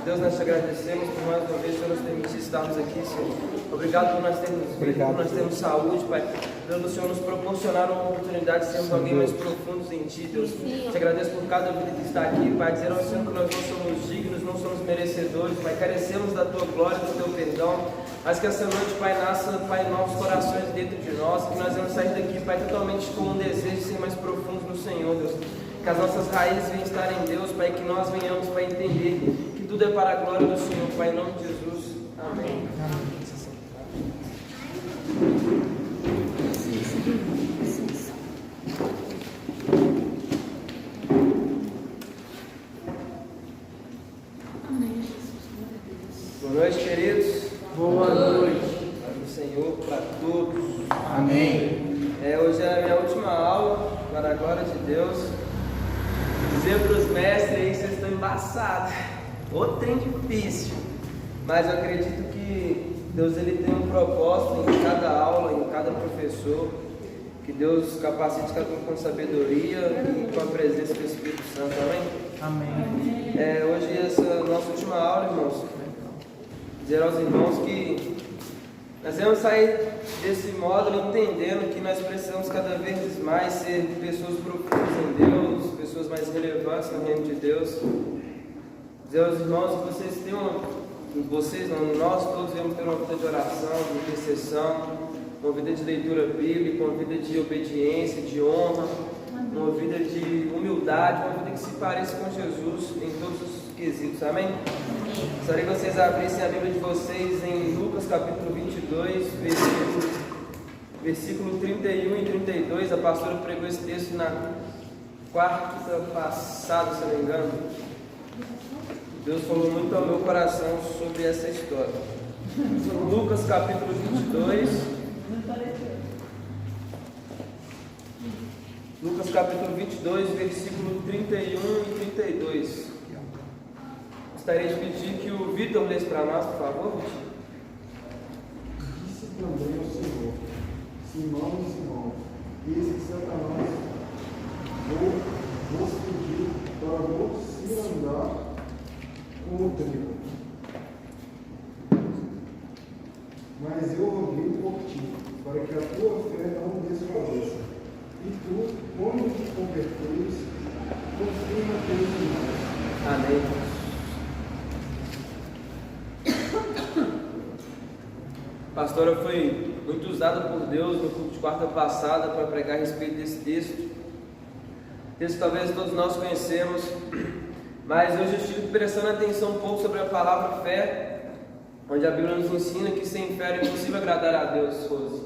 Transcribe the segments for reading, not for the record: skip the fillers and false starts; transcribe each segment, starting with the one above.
Deus, nós te agradecemos por mais uma vez, Senhor, nos permitir estarmos aqui, Senhor. Obrigado por nós termos vida, por nós termos saúde, Pai. Deus, o Senhor nos proporcionar uma oportunidade de sermos alguém mais profundos em Ti, Deus. Te agradeço por cada vida que está aqui, Pai. Dizer ao Senhor que nós não somos dignos, não somos merecedores, Pai. Carecemos da Tua glória, do Teu perdão. Mas que essa noite, Pai, nasça, Pai, novos corações dentro de nós, que nós vamos sair daqui, Pai, totalmente com um desejo de ser mais profundos no Senhor, Deus. Que as nossas raízes venham estar em Deus, Pai, que nós venhamos, Pai, entender que tudo é para a glória do Senhor, Pai, em nome de Jesus. Amém. Boa noite, queridos. Boa noite. Paz do Senhor para todos. Amém. Hoje é a minha última aula, para a glória de Deus. Dizer para os mestres aí, vocês estão embaçados. O trem difícil. Mas eu acredito que Deus ele tem um propósito em cada aula, em cada professor. Que Deus capacite cada um com sabedoria e com a presença do Espírito Santo. Amém? Amém. Hoje essa nossa última aula, irmãos. Dizer aos irmãos que nós vamos sair desse módulo entendendo que nós precisamos cada vez mais ser pessoas profundas em Deus, pessoas mais relevantes no reino de Deus. Dizer aos irmãos que vocês tenham, nós todos devemos ter uma vida de oração, de intercessão, uma vida de leitura bíblica, uma vida de obediência, de honra, uma vida de humildade, uma vida que se pareça com Jesus em todos os quesitos. Amém? Gostaria que vocês abrissem a Bíblia de vocês em Lucas capítulo 22, versículo 31 e 32. A pastora pregou esse texto na quarta passada, se não me engano. Deus falou muito ao meu coração sobre essa história. Lucas capítulo 22. Lucas capítulo 22, versículo 31 e 32. Gostaria de pedir que o Vitor lesse para nós, por favor, Vitor. Disse também ao Senhor: Simão, Simão, eis que Satanás vos pediu para vos andar com o trigo. Mas eu roguei por ti, para que a tua fé não desfaleça. E tu, quando te converteres, confia na teus irmãos. Amém. A pastora foi muito usada por Deus no culto de quarta passada para pregar a respeito desse texto. Texto que talvez todos nós conhecemos, mas hoje eu estive prestando atenção um pouco sobre a palavra fé, onde a Bíblia nos ensina que sem fé é impossível agradar a Deus. Rose.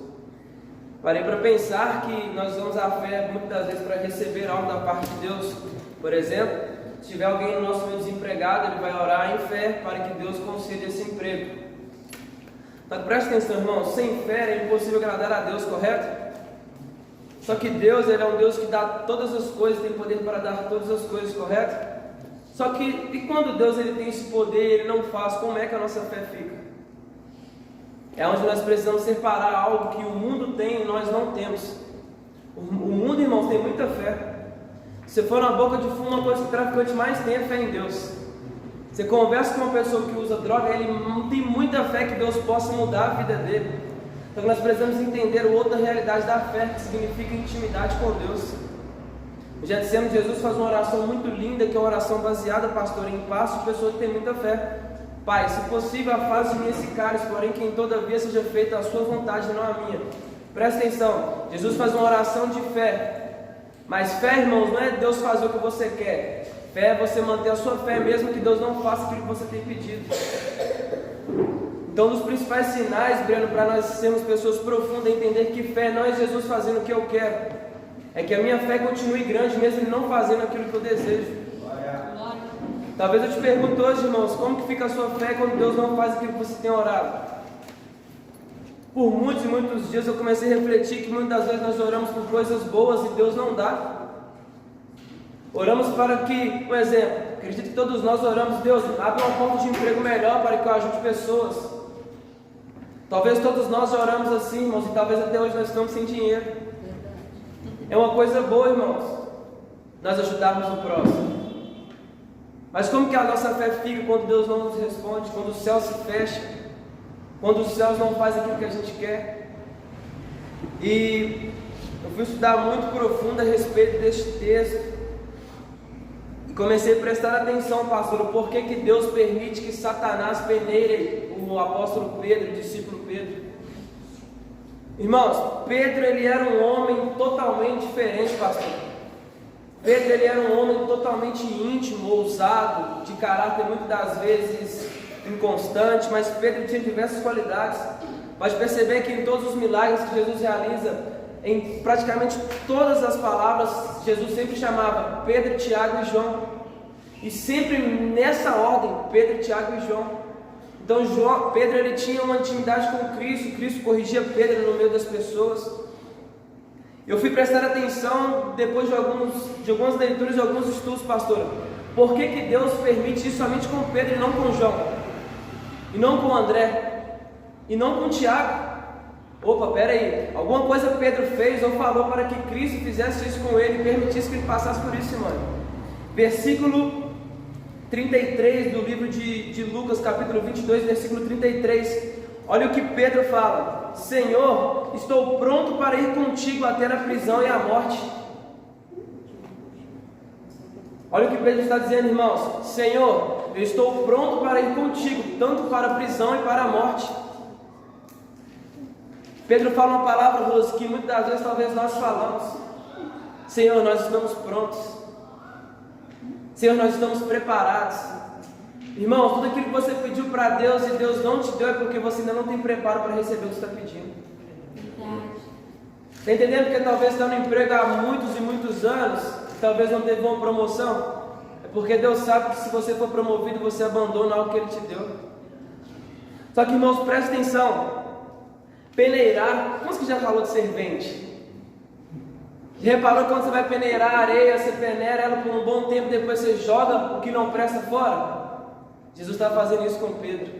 Parei para pensar que nós usamos a fé muitas das vezes para receber algo da parte de Deus. Por exemplo, se tiver alguém no nosso meio desempregado, ele vai orar em fé para que Deus conceda esse emprego. Mas preste atenção, irmão, sem fé é impossível agradar a Deus, correto? Só que Deus, Ele é um Deus que dá todas as coisas, tem poder para dar todas as coisas, correto? Só que, e quando Deus ele tem esse poder e Ele não faz, como é que a nossa fé fica? É onde nós precisamos separar algo que o mundo tem e nós não temos. O mundo, irmãos, tem muita fé. Se for na boca de fumo, uma coisa que o traficante mais tem é fé em Deus. Você conversa com uma pessoa que usa droga, ele não tem muita fé que Deus possa mudar a vida dele. Então nós precisamos entender outra realidade da fé, que significa intimidade com Deus. Já dissemos, Jesus faz uma oração muito linda, que é uma oração baseada, pastor, em passo de pessoa que tem muita fé. Pai, se possível, afaste de mim esse cálice, porém que em todavia seja feita a sua vontade e não a minha. Presta atenção, Jesus faz uma oração de fé. Mas fé, irmãos, não é Deus fazer o que você quer. Fé é você manter a sua fé, mesmo que Deus não faça aquilo que você tem pedido. Então, um dos principais sinais, Breno, para nós sermos pessoas profundas, é entender que fé não é Jesus fazendo o que eu quero. É que a minha fé continue grande, mesmo Ele não fazendo aquilo que eu desejo. Talvez eu te pergunte hoje, irmãos, como que fica a sua fé quando Deus não faz aquilo que você tem orado? Por muitos e muitos dias eu comecei a refletir que muitas das vezes nós oramos por coisas boas e Deus não dá. Oramos para que, por exemplo, acredito que todos nós oramos: Deus, abre uma porta de emprego melhor para que eu ajude pessoas. Talvez todos nós oramos assim, irmãos, e talvez até hoje nós estamos sem dinheiro. É uma coisa boa, irmãos, nós ajudarmos o próximo. Mas como que a nossa fé fica quando Deus não nos responde, quando o céu se fecha, quando os céus não fazem aquilo que a gente quer? E eu fui estudar muito profundo a respeito deste texto e comecei a prestar atenção, pastor, por que Deus permite que Satanás peneire o apóstolo Pedro, o discípulo Pedro. Irmãos, Pedro ele era um homem totalmente diferente, pastor. Pedro ele era um homem totalmente íntimo, ousado, de caráter muitas das vezes inconstante, mas Pedro tinha diversas qualidades. Pode perceber que em todos os milagres que Jesus realiza, em praticamente todas as palavras, Jesus sempre chamava Pedro, Tiago e João. E sempre nessa ordem, Pedro, Tiago e João. Então Pedro ele tinha uma intimidade com Cristo, Cristo corrigia Pedro no meio das pessoas. Eu fui prestar atenção depois de algumas leituras e alguns estudos, pastor. Por que Deus permite isso somente com Pedro e não com João? E não com André? E não com Tiago? Opa, pera aí. Alguma coisa Pedro fez ou falou para que Cristo fizesse isso com ele e permitisse que ele passasse por isso, irmão. Versículo 33 do livro de Lucas, capítulo 22, versículo 33. Olha o que Pedro fala: Senhor, estou pronto para ir contigo até a prisão e a morte. Olha o que Pedro está dizendo, irmãos: Senhor, eu estou pronto para ir contigo, tanto para a prisão e para a morte. Pedro fala uma palavra, Rose, que muitas das vezes talvez nós falamos: Senhor, nós estamos prontos. Senhor, nós estamos preparados. Irmãos, tudo aquilo que você pediu para Deus e Deus não te deu é porque você ainda não tem preparo para receber o que você está pedindo. Está entendendo? Porque talvez está no emprego há muitos e muitos anos, talvez não teve uma promoção. É porque Deus sabe que se você for promovido, você abandona algo que Ele te deu. Só que, irmãos, presta atenção. Peneirar, quantos que já falou de servente? Já reparou quando você vai peneirar a areia, você peneira ela por um bom tempo, depois você joga o que não presta fora? Jesus está fazendo isso com Pedro.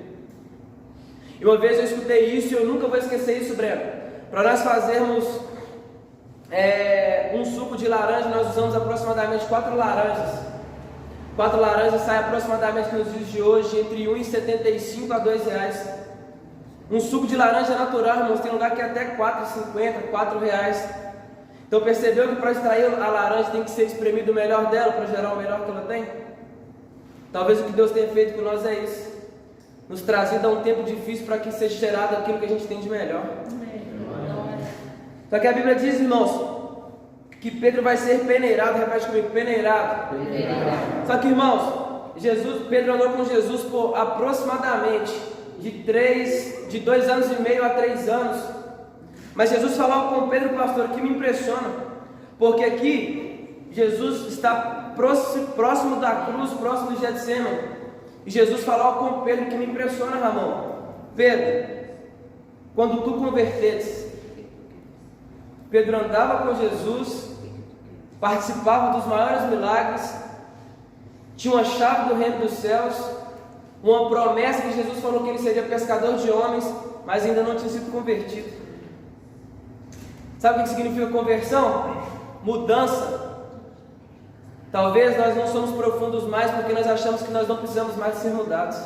E uma vez eu escutei isso e eu nunca vou esquecer isso, Breno. Para nós fazermos um suco de laranja, nós usamos aproximadamente 4 laranjas. 4 laranjas saem aproximadamente nos dias de hoje entre R$ 1,75 a R$ 2,00. Um suco de laranja natural, irmãos, tem lugar que é até R$ 4,50, R$ 4,00. Então percebeu que para extrair a laranja tem que ser espremido o melhor dela para gerar o melhor que ela tem? Talvez o que Deus tenha feito com nós é isso, nos trazido a um tempo difícil para que seja gerado aquilo que a gente tem de melhor. Só que a Bíblia diz, irmãos, que Pedro vai ser peneirado. Repete comigo: peneirado. Só que, irmãos, Pedro andou com Jesus por aproximadamente de 2 anos e meio a 3 anos. Mas Jesus falou com Pedro, pastor, que me impressiona, porque aqui Jesus está próximo da cruz, próximo do Getsemane, e Jesus falou com Pedro que me impressiona, Ramon: Pedro, quando tu converteres, Pedro andava com Jesus, participava dos maiores milagres, tinha uma chave do reino dos céus, uma promessa que Jesus falou que ele seria pescador de homens, mas ainda não tinha sido convertido. Sabe o que significa conversão? Mudança. Talvez nós não somos profundos mais porque nós achamos que nós não precisamos mais ser mudados.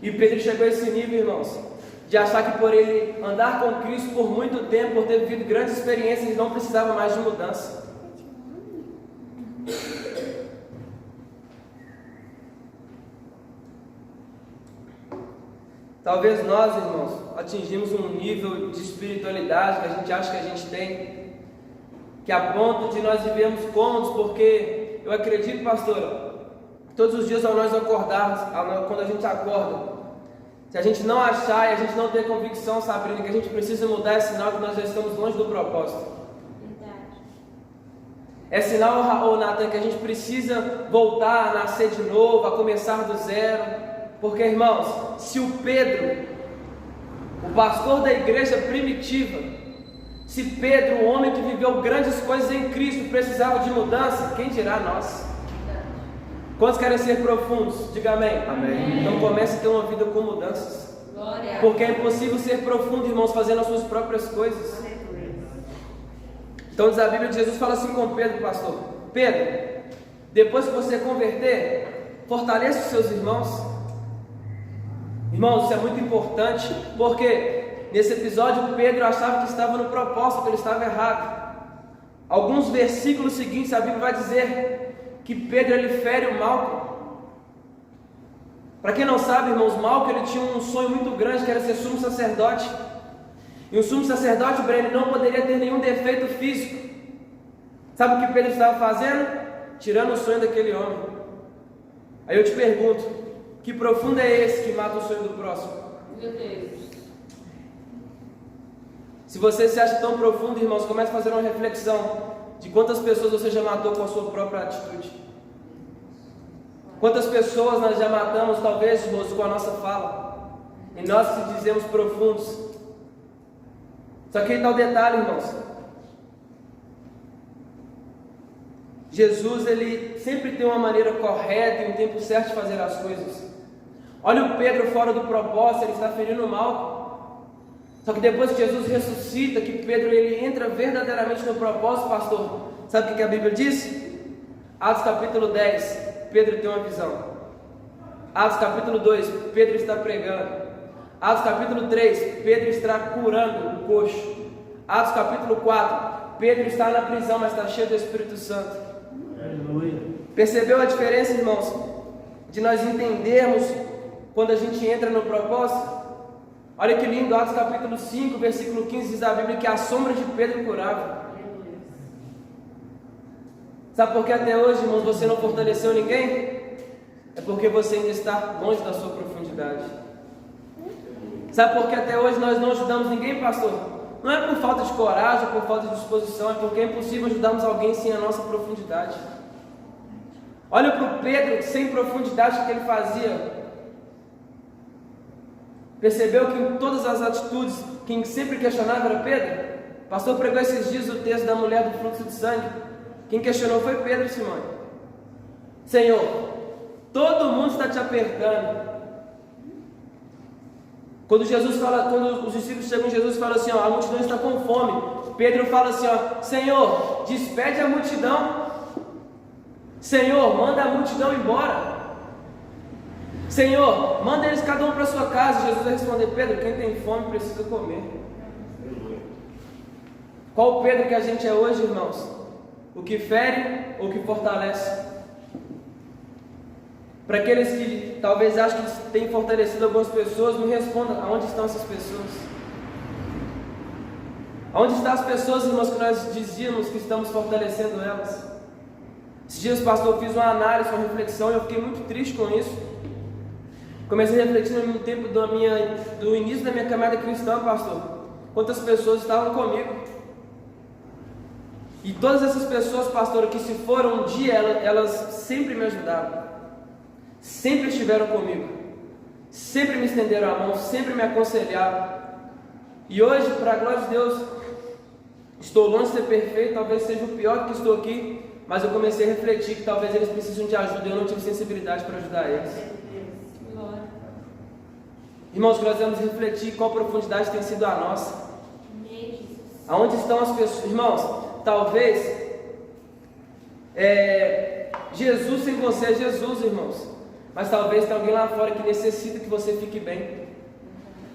E Pedro chegou a esse nível, irmãos, de achar que por ele andar com Cristo por muito tempo, por ter vivido grandes experiências, ele não precisava mais de mudança. Talvez nós, irmãos, atingimos um nível de espiritualidade que a gente acha que a gente tem, que a ponto de nós vivermos cômodos, porque eu acredito, pastor, todos os dias ao nós acordarmos, quando a gente acorda, se a gente não achar e a gente não ter convicção, Sabrina, que a gente precisa mudar, é sinal que nós já estamos longe do propósito. Verdade. É sinal, ô Nathan, que a gente precisa voltar a nascer de novo, a começar do zero. Porque, irmãos, se o Pedro, o pastor da igreja primitiva, se Pedro, um homem que viveu grandes coisas em Cristo, precisava de mudança, quem dirá nós? Quantos querem ser profundos? Diga amém. Amém. Então comece a ter uma vida com mudanças. Glória. Porque é impossível ser profundo, irmãos, fazendo as suas próprias coisas. Então diz a Bíblia, Jesus fala assim com Pedro, pastor: Pedro, Depois que você converter, fortaleça os seus irmãos. Irmãos, isso é muito importante, porque nesse episódio Pedro achava que estava no propósito, ele estava errado. Alguns versículos seguintes a Bíblia vai dizer que Pedro ele fere o Malco. Para quem não sabe, irmãos, Malco ele tinha um sonho muito grande, que era ser sumo sacerdote. E o sumo sacerdote, ele não poderia ter nenhum defeito físico. Sabe o que Pedro estava fazendo? Tirando o sonho daquele homem. Aí eu te pergunto, que profundo é esse que mata o sonho do próximo? Meu Deus. Se você se acha tão profundo, irmãos, comece a fazer uma reflexão de quantas pessoas você já matou com a sua própria atitude. Quantas pessoas nós já matamos, talvez, irmãos, com a nossa fala. E nós que dizemos profundos. Só que aí está o detalhe, irmãos. Jesus, ele sempre tem uma maneira correta e um tempo certo de fazer as coisas. Olha o Pedro fora do propósito, ele está ferindo o mal. Só que depois que Jesus ressuscita, que Pedro ele entra verdadeiramente no propósito, pastor, sabe o que a Bíblia diz? Atos capítulo 10, Pedro tem uma visão. Atos capítulo 2, Pedro está pregando. Atos capítulo 3, Pedro está curando o coxo. Atos capítulo 4, Pedro está na prisão, mas está cheio do Espírito Santo. Aleluia. Percebeu a diferença, irmãos, de nós entendermos quando a gente entra no propósito? Olha que lindo, Atos capítulo 5, versículo 15, diz a Bíblia que a sombra de Pedro curava. Sabe por que até hoje, irmãos, você não fortaleceu ninguém? É porque você ainda está longe da sua profundidade. Sabe por que até hoje nós não ajudamos ninguém, pastor? Não é por falta de coragem, por falta de disposição, é porque é impossível ajudarmos alguém sem a nossa profundidade. Olha para o Pedro, sem profundidade, o que ele fazia. Percebeu que em todas as atitudes, quem sempre questionava era Pedro? O pastor pregou esses dias o texto da mulher do fluxo de sangue. Quem questionou foi Pedro, Simone. Senhor, todo mundo está te apertando. Quando os discípulos chegam em Jesus e falam assim, ó, a multidão está com fome. Pedro fala assim, ó, Senhor, despede a multidão. Senhor, manda a multidão embora. Senhor, manda eles cada um para sua casa. Jesus vai responder, Pedro, quem tem fome precisa comer. Qual o Pedro que a gente é hoje, irmãos? O que fere ou o que fortalece? Para aqueles que talvez achem que têm fortalecido algumas pessoas, me respondam, aonde estão essas pessoas? Aonde estão as pessoas, irmãos, que nós dizíamos que estamos fortalecendo elas? Esses dias, pastor, eu fiz uma análise, uma reflexão e eu fiquei muito triste com isso. Comecei a refletir no tempo do início da minha caminhada cristã, pastor. Quantas pessoas estavam comigo. E todas essas pessoas, pastor, que se foram um dia, elas sempre me ajudaram. Sempre estiveram comigo. Sempre me estenderam a mão, sempre me aconselharam. E hoje, para a glória de Deus, estou longe de ser perfeito, talvez seja o pior que estou aqui, mas eu comecei a refletir que talvez eles precisam de ajuda e eu não tive sensibilidade para ajudar eles. Irmãos, nós devemos refletir qual profundidade tem sido a nossa. Aonde estão as pessoas? Irmãos, talvez Jesus sem você é Jesus, irmãos. Mas talvez tenha alguém lá fora que necessita que você fique bem.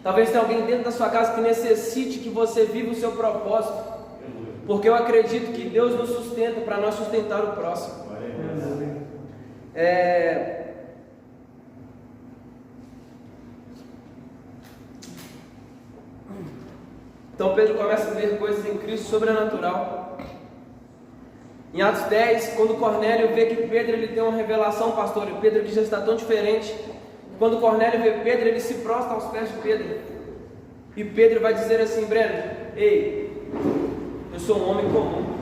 Talvez tenha alguém dentro da sua casa que necessite que você viva o seu propósito. Porque eu acredito que Deus nos sustenta para nós sustentar o próximo. Então Pedro começa a ver coisas em Cristo sobrenatural. Em Atos 10, quando Cornélio vê que Pedro ele tem uma revelação, pastor, e Pedro que já está tão diferente. Quando Cornélio vê Pedro, ele se prostra aos pés de Pedro. E Pedro vai dizer assim, Breno, ei, eu sou um homem comum.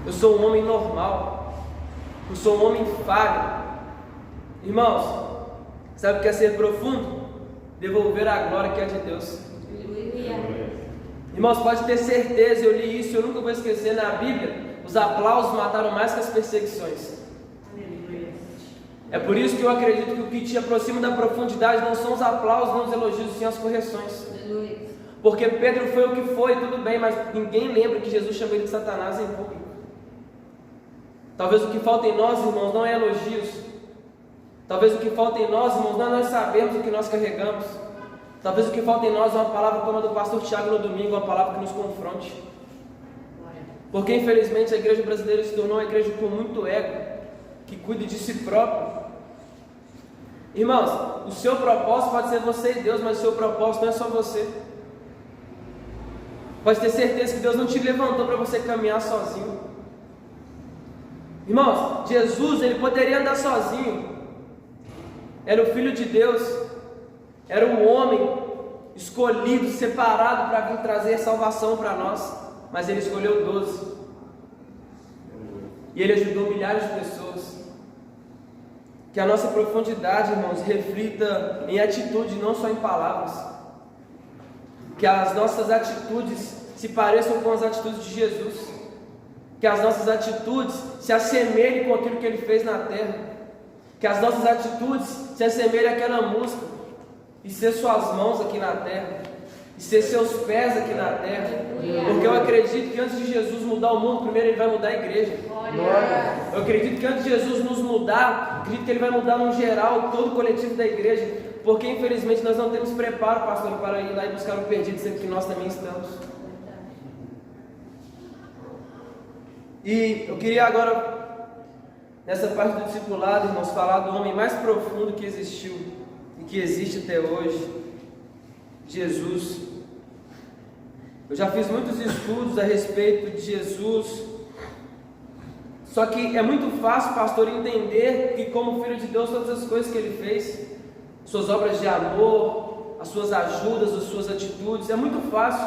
Eu sou um homem normal. Eu sou um homem falho. Irmãos, sabe o que é ser profundo? Devolver a glória que é de Deus. Irmãos, pode ter certeza, eu li isso, eu nunca vou esquecer, na Bíblia, os aplausos mataram mais que as perseguições. É por isso que eu acredito que o que te aproxima da profundidade não são os aplausos, não os elogios, sim as correções. Porque Pedro foi o que foi, tudo bem, mas ninguém lembra que Jesus chamou ele de Satanás em público. Talvez o que falta em nós, irmãos, não é elogios. Talvez o que falta em nós, irmãos, não é nós sabermos o que nós carregamos. Talvez o que falta em nós é uma palavra como a do pastor Tiago no domingo, uma palavra que nos confronte. Porque infelizmente a igreja brasileira se tornou uma igreja com muito ego, que cuida de si próprio. Irmãos, o seu propósito pode ser você e Deus, mas o seu propósito não é só você. Pode ter certeza que Deus não te levantou para você caminhar sozinho. Irmãos, Jesus, ele poderia andar sozinho. Era o Filho de Deus, era um homem escolhido, separado para vir trazer salvação para nós, mas ele escolheu 12, e ele ajudou milhares de pessoas. Que a nossa profundidade, irmãos, reflita em atitude, não só em palavras. Que as nossas atitudes se pareçam com as atitudes de Jesus. Que as nossas atitudes se assemelhem com aquilo que Ele fez na terra. Que as nossas atitudes se assemelhem àquela música. E ser suas mãos aqui na terra. E ser seus pés aqui na terra. Porque eu acredito que antes de Jesus mudar o mundo, primeiro Ele vai mudar a igreja. Eu acredito que antes de Jesus nos mudar, acredito que Ele vai mudar no geral todo o coletivo da igreja. Porque infelizmente nós não temos preparo, pastor, para ir lá e buscar o perdido, sendo que nós também estamos. E eu queria agora, nessa parte do discipulado, irmãos, falar do homem mais profundo que existiu e que existe até hoje, Jesus. Eu já fiz muitos estudos a respeito de Jesus, só que é muito fácil, pastor, entender que como Filho de Deus, todas as coisas que Ele fez, suas obras de amor, as suas ajudas, as suas atitudes, é muito fácil.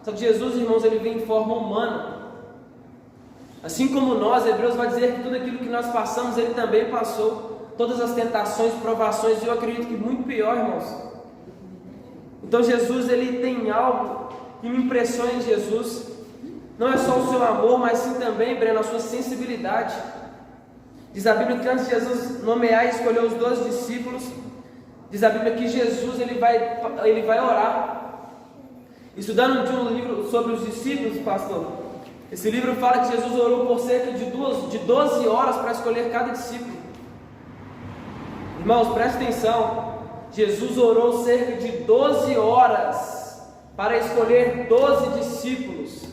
Só que Jesus, irmãos, Ele vem em forma humana. Assim como nós, Hebreus vai dizer que tudo aquilo que nós passamos, Ele também passou. Todas as tentações, provações, e eu acredito que muito pior, irmãos. Então Jesus, Ele tem algo que me impressiona em Jesus. Não é só o seu amor, mas sim também, Breno, a sua sensibilidade. Diz a Bíblia que antes de Jesus nomear e escolher os 12 discípulos, diz a Bíblia que Jesus ele vai orar. Estudando um livro sobre os discípulos, pastor, esse livro fala que Jesus orou por cerca de 12 horas para escolher cada discípulo. Irmãos, preste atenção. Jesus orou cerca de 12 horas para escolher 12 discípulos.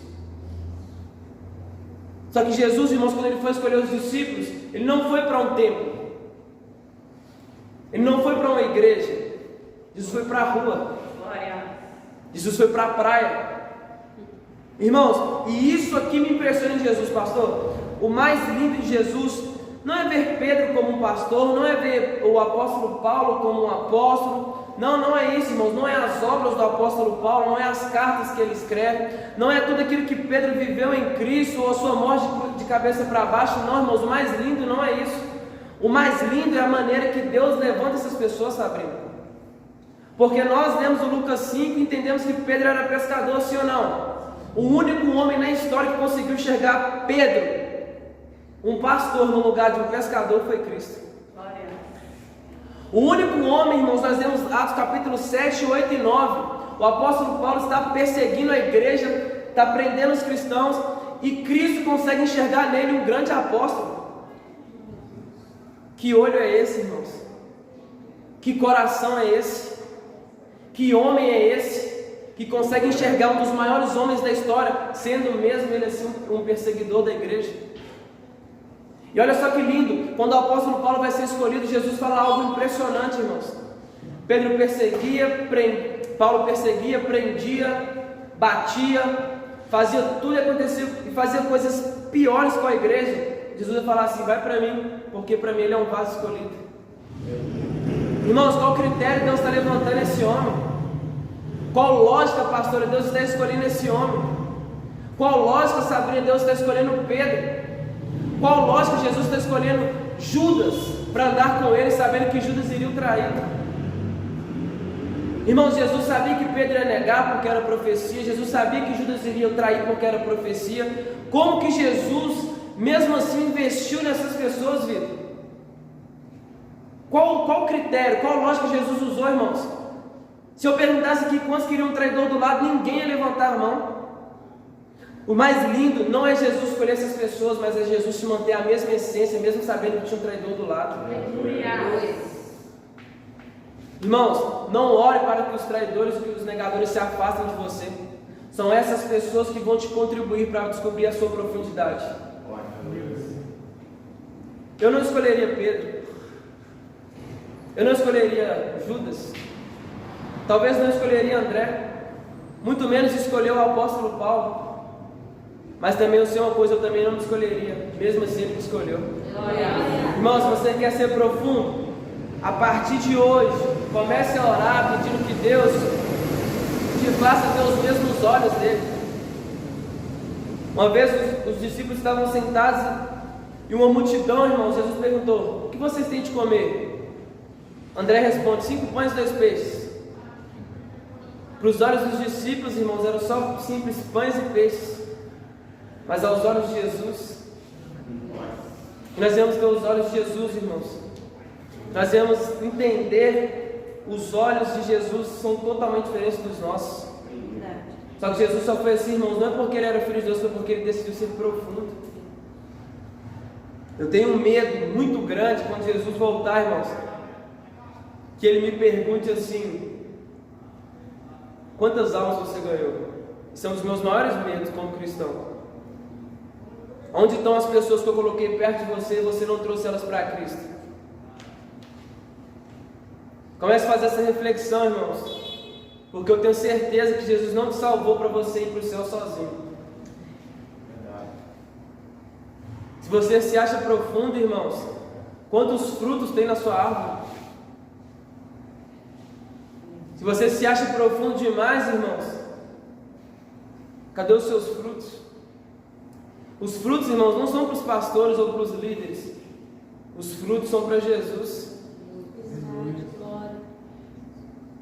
Só que Jesus, irmãos, quando Ele foi escolher os discípulos, Ele não foi para um templo. Ele não foi para uma igreja. Jesus foi para a rua. Jesus foi para a praia. Irmãos, e isso aqui me impressiona em Jesus, pastor. O mais lindo de Jesus não é ver Pedro como um pastor, não é ver o apóstolo Paulo como um apóstolo. Não é isso, irmãos. Não é as obras do apóstolo Paulo, não é as cartas que ele escreve, não é tudo aquilo que Pedro viveu em Cristo, ou a sua morte de cabeça para baixo. Não, irmãos, o mais lindo não é isso. O mais lindo é a maneira que Deus levanta essas pessoas, Sabrina. Porque nós lemos o Lucas 5 e entendemos que Pedro era pescador, sim ou não? O único homem na história que conseguiu enxergar Pedro, um pastor, no lugar de um pescador, foi Cristo. O único homem, irmãos, nós vemos Atos capítulo 7, 8 e 9. O apóstolo Paulo está perseguindo a igreja, está prendendo os cristãos, e Cristo consegue enxergar nele um grande apóstolo. Que olho é esse, irmãos? Que coração é esse? Que homem é esse que consegue enxergar um dos maiores homens da história, sendo mesmo ele assim um perseguidor da igreja? E olha só que lindo, quando o apóstolo Paulo vai ser escolhido, Jesus fala algo impressionante, irmãos. Paulo perseguia, prendia, batia, fazia tudo acontecer e fazia coisas piores com a igreja. Jesus vai falar assim: vai para mim, porque para mim ele é um vaso escolhido. Irmãos, qual critério Deus está levantando esse homem? Qual lógica, pastora, Deus está escolhendo esse homem? Qual lógica, Sabrina, Deus está escolhendo Pedro? Qual lógica Jesus está escolhendo Judas para andar com ele, sabendo que Judas iria o trair? Irmãos, Jesus sabia que Pedro ia negar porque era profecia. Jesus sabia que Judas iria o trair porque era profecia. Como que Jesus, mesmo assim, investiu nessas pessoas, Vitor? Qual critério, qual lógica Jesus usou, irmãos? Se eu perguntasse aqui quantos queriam um traidor do lado, ninguém ia levantar a mão. O mais lindo não é Jesus escolher essas pessoas, mas é Jesus se manter a mesma essência, mesmo sabendo que tinha um traidor do lado. Irmãos, não ore para que os traidores e os negadores se afastem de você. São essas pessoas que vão te contribuir para descobrir a sua profundidade. Eu não escolheria Pedro. Eu não escolheria Judas. Talvez não escolheria André. Muito menos escolheu o apóstolo Paulo. Mas também eu sei uma coisa, eu também não me escolheria, mesmo assim ele me escolheu. Irmãos, se você quer ser profundo, a partir de hoje, comece a orar pedindo que Deus te faça ter os mesmos olhos dele. Uma vez os discípulos estavam sentados e uma multidão, irmãos, Jesus perguntou: o que vocês têm de comer? André responde: 5 pães e 2 peixes. Para os olhos dos discípulos, irmãos, eram só simples pães e peixes. Mas aos olhos de Jesus, nós devemos ter os olhos de Jesus, irmãos. Nós devemos entender, os olhos de Jesus são totalmente diferentes dos nossos. Só que Jesus só foi assim, irmãos, não é porque ele era filho de Deus, foi porque ele decidiu ser profundo. Eu tenho um medo muito grande quando Jesus voltar, irmãos, que ele me pergunte assim: quantas almas você ganhou? Esse é um dos meus maiores medos como cristão. Onde estão as pessoas que eu coloquei perto de você e você não trouxe elas para Cristo? Comece a fazer essa reflexão, irmãos, porque eu tenho certeza que Jesus não te salvou para você ir para o céu sozinho. Se você se acha profundo, irmãos, quantos frutos tem na sua árvore? Se você se acha profundo demais, irmãos, cadê os seus frutos? Os frutos, irmãos, não são para os pastores ou para os líderes. Os frutos são para Jesus.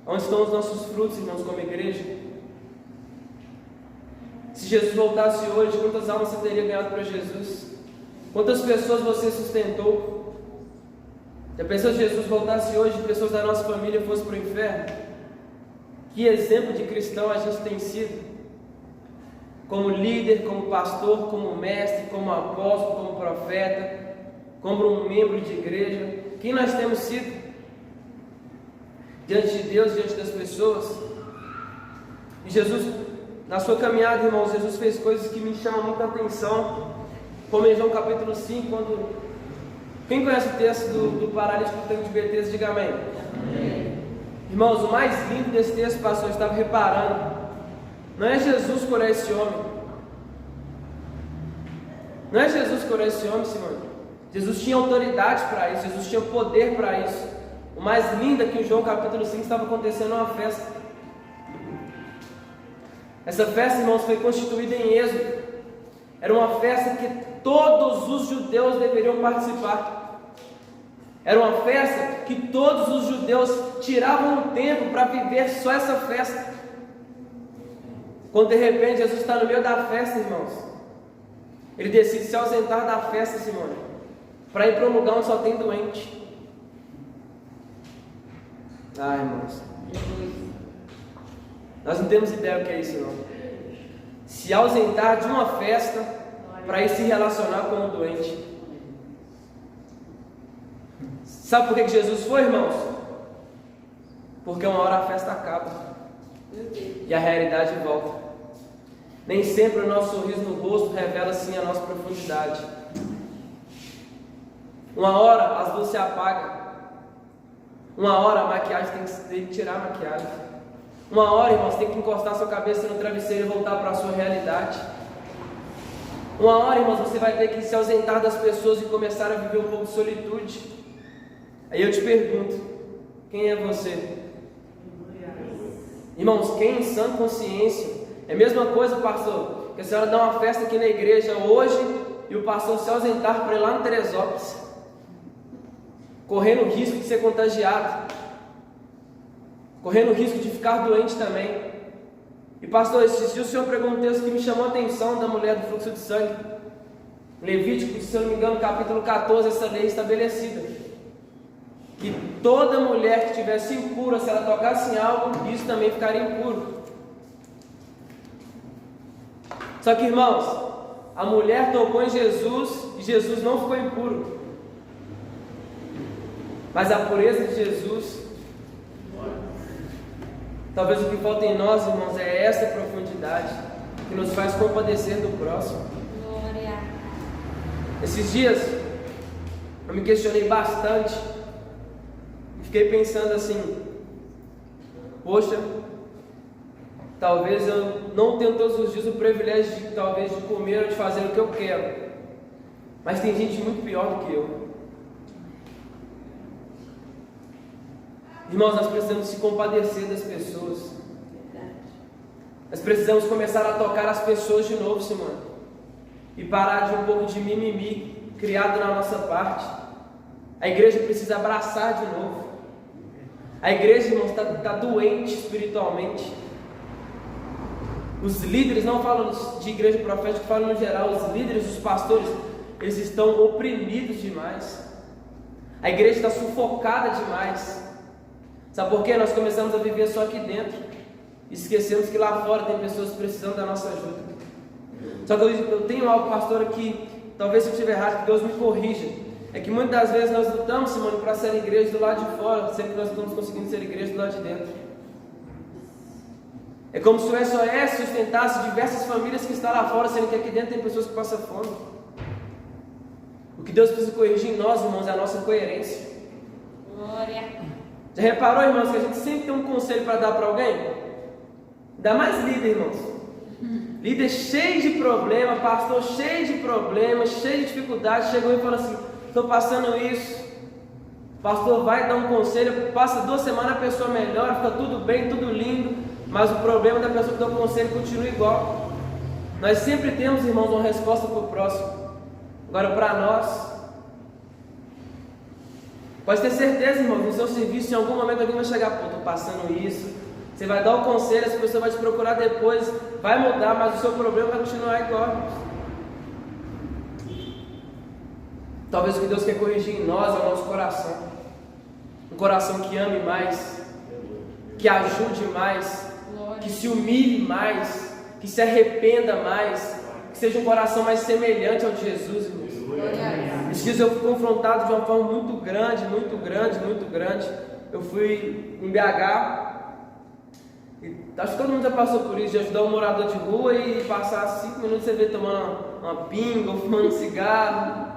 Onde estão os nossos frutos, irmãos, como igreja? Se Jesus voltasse hoje, quantas almas você teria ganhado para Jesus? Quantas pessoas você sustentou? Se a pessoa de Jesus voltasse hoje e pessoas da nossa família fossem para o inferno, que exemplo de cristão a gente tem sido? Como líder, como pastor, como mestre, como apóstolo, como profeta, como um membro de igreja. Quem nós temos sido? Diante de Deus, diante das pessoas. E Jesus, na sua caminhada, irmãos, Jesus fez coisas que me chamam muita atenção. Como em João capítulo 5, quando... Quem conhece o texto do paralítico do tanque de Betesda, diga amém. Amém. Irmãos, o mais lindo desse texto, pastor, eu estava reparando. Não é Jesus curar esse homem. Não é Jesus curar esse homem, Senhor. Jesus tinha autoridade para isso. Jesus tinha poder para isso. O mais lindo é que em João capítulo 5 estava acontecendo uma festa. Essa festa, irmãos, foi constituída em Êxodo. Era uma festa que todos os judeus deveriam participar. Era uma festa que todos os judeus tiravam um tempo para viver só essa festa. Quando de repente Jesus está no meio da festa, irmãos, ele decide se ausentar da festa, Simone, para ir para um lugar onde só tem doente. Ah, irmãos, nós não temos ideia do que é isso, não. Se ausentar de uma festa para ir se relacionar com um doente. Sabe por que Jesus foi, irmãos? Porque uma hora a festa acaba e a realidade volta. Nem sempre o nosso sorriso no rosto revela sim a nossa profundidade. Uma hora as luzes se apagam. Uma hora a maquiagem tem que tirar a maquiagem. Uma hora, irmãos, tem que encostar sua cabeça no travesseiro e voltar para a sua realidade. Uma hora, irmãos, você vai ter que se ausentar das pessoas e começar a viver um pouco de solitude. Aí eu te pergunto, quem é você? Irmãos, quem em sã consciência? É a mesma coisa, pastor, que a senhora dá uma festa aqui na igreja hoje e o pastor se ausentar para ir lá no Teresópolis, correndo o risco de ser contagiado, correndo o risco de ficar doente também. E pastor, esses dias o senhor pregou um texto que me chamou a atenção da mulher do fluxo de sangue. Levítico, se eu não me engano, capítulo 14, essa lei estabelecida. Que toda mulher que estivesse impura, se ela tocasse em algo, isso também ficaria impuro. Só que, irmãos, a mulher tocou em Jesus e Jesus não ficou impuro. Mas a pureza de Jesus, talvez o que falta em nós, irmãos, é essa profundidade que nos faz compadecer do próximo. Glória. Esses dias eu me questionei bastante e fiquei pensando assim: poxa, talvez eu não tenha todos os dias o privilégio de talvez de comer ou de fazer o que eu quero, mas tem gente muito pior do que eu. Irmãos, nós precisamos se compadecer das pessoas. Nós precisamos começar a tocar as pessoas de novo, Simone, e parar de um pouco de mimimi criado na nossa parte. A igreja precisa abraçar de novo. A igreja, irmãos, está doente espiritualmente. Os líderes, não falam de igreja profética, falam no geral, os líderes, os pastores, eles estão oprimidos demais. A igreja está sufocada demais. Sabe por quê? Nós começamos a viver só aqui dentro. Esquecemos que lá fora tem pessoas precisando da nossa ajuda. Só que eu tenho algo, pastor, que talvez se eu estiver errado, que Deus me corrija. É que muitas das vezes nós lutamos, Simone, para ser igreja do lado de fora, sempre nós estamos conseguindo ser igreja do lado de dentro. É como se o SOS sustentasse diversas famílias que estão lá fora, sendo que aqui dentro tem pessoas que passam fome. O que Deus precisa corrigir em nós, irmãos, é a nossa coerência. Glória. Já reparou, irmãos, que a gente sempre tem um conselho para dar para alguém? Ainda mais líder, irmãos. Líder cheio de problema, pastor cheio de problemas, cheio de dificuldades, chegou e falou assim: estou passando isso. O pastor vai dar um conselho, passa 2 semanas, a pessoa melhora, fica tudo bem, tudo lindo, mas o problema da pessoa que dá o conselho continua igual. Nós sempre temos, irmãos, uma resposta para o próximo. Agora, para nós, pode ter certeza, irmãos, no seu serviço, em algum momento alguém vai chegar: pô, estou passando isso. Você vai dar o conselho, essa pessoa vai te procurar depois, vai mudar, mas o seu problema vai continuar igual. Talvez o que Deus quer corrigir em nós é o nosso coração. Um coração que ame mais, que ajude mais, que se humilhe mais, que se arrependa mais, que seja um coração mais semelhante ao de Jesus, irmãos. Esses dias eu fui confrontado de uma forma muito grande. Eu fui em BH, e acho que todo mundo já passou por isso, de ajudar um morador de rua e passar 5 minutos você vê tomando uma pinga ou fumando um cigarro.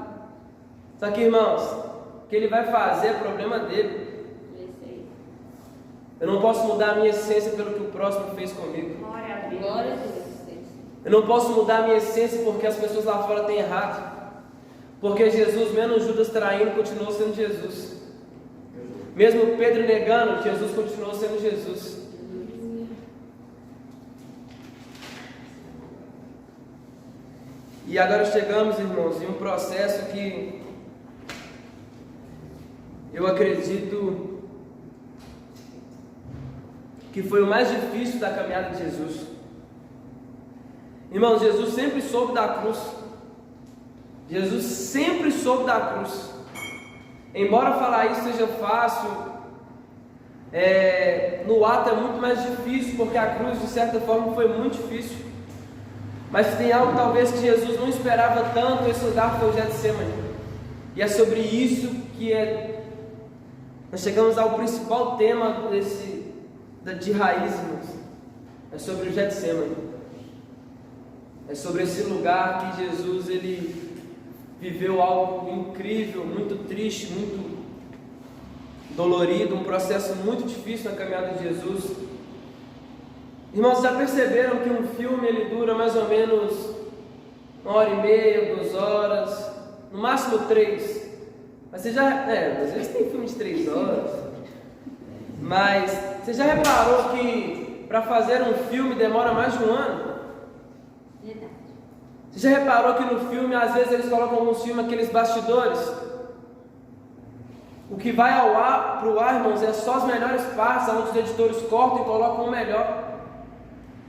Só que, irmãos, o que ele vai fazer é problema dele. Eu não posso mudar a minha essência pelo que o próximo fez comigo. Glória a Deus. Eu não posso mudar a minha essência porque as pessoas lá fora têm errado. Porque Jesus, menos Judas traindo, continuou sendo Jesus. Mesmo Pedro negando, Jesus continuou sendo Jesus. E agora chegamos, irmãos, em um processo que eu acredito que foi o mais difícil da caminhada de Jesus. Irmãos, Jesus sempre soube da cruz. Jesus sempre soube da cruz. Embora falar isso seja fácil, no ato é muito mais difícil, porque a cruz de certa forma foi muito difícil. Mas tem algo talvez que Jesus não esperava tanto, esse lugar foi o Getsemane. E é sobre isso que nós chegamos ao principal tema de raiz, irmãos. É sobre o Getsemane. É sobre esse lugar que Jesus ele viveu algo incrível, muito triste, muito dolorido, um processo muito difícil na caminhada de Jesus. Irmãos, já perceberam que um filme ele dura mais ou menos 1h30, 2 horas, no máximo 3. Mas você já, às vezes tem filme de 3 horas. Mas você já reparou que para fazer um filme demora mais de 1 ano? Verdade. Você já reparou que no filme, às vezes eles colocam alguns filmes, aqueles bastidores? O que vai para o ar, irmãos, é só as melhores partes, onde os editores cortam e colocam o melhor.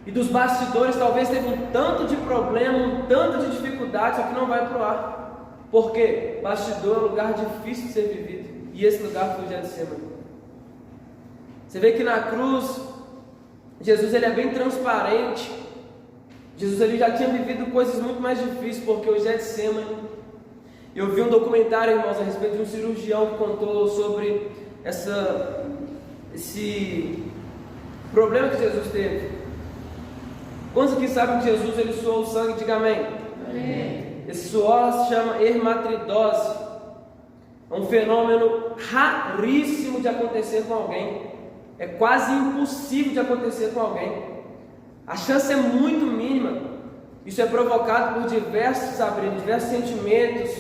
E dos bastidores talvez teve um tanto de problema, um tanto de dificuldade, só que não vai para o ar. Por quê? Bastidor é um lugar difícil de ser vivido. E esse lugar foi o Getsemane. Você vê que na cruz, Jesus ele é bem transparente. Jesus ele já tinha vivido coisas muito mais difíceis, porque o Getsemane, eu vi um documentário, irmãos, a respeito de um cirurgião que contou sobre esse problema que Jesus teve. Quantos aqui sabem que Jesus ele suou o sangue? Diga amém. Amém. Esse suor se chama hematidose. É um fenômeno raríssimo de acontecer com alguém. É quase impossível de acontecer com alguém. A chance é muito mínima. Isso é provocado por diversos sentimentos,